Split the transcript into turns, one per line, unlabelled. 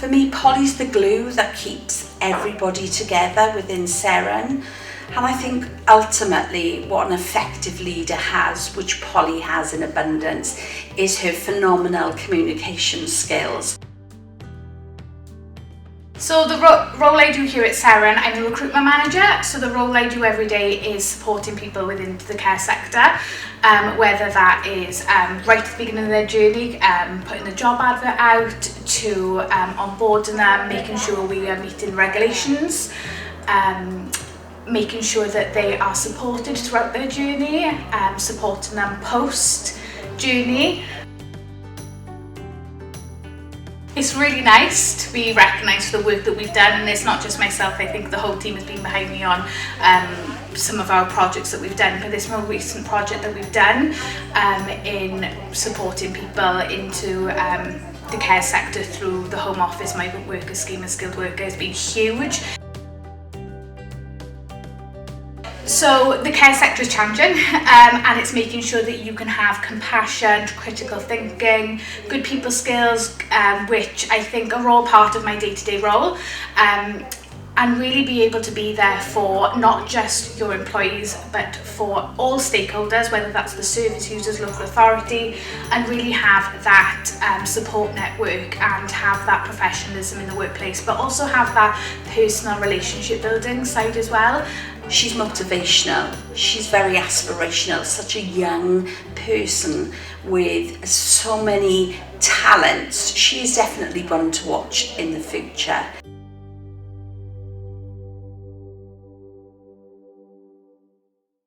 For me, Polly's the glue that keeps everybody together within Seren. And I think ultimately what an effective leader has, which Polly has in abundance, is her phenomenal communication skills.
So the role I do here at Seren, I'm the recruitment manager. So the role I do every day is supporting people within the care sector, whether that is right at the beginning of their journey, putting the job advert out, to onboarding them, making sure we are meeting regulations, making sure that they are supported throughout their journey, supporting them post-journey. It's really nice to be recognised for the work that we've done, and it's not just myself. I think the whole team has been behind me on some of our projects that we've done. But this more recent project that we've done in supporting people into the care sector through the Home Office Migrant Worker Scheme and Skilled Worker has been huge. So the care sector is challenging, and it's making sure that you can have compassion, critical thinking, good people skills, which I think are all part of my day-to-day role, and really be able to be there for not just your employees but for all stakeholders, whether that's the service users, local authority, and really have that support network and have that professionalism in the workplace, but also have that personal relationship building side as well.
She's motivational, she's very aspirational, such a young person with so many talents. She is definitely one to watch in the future.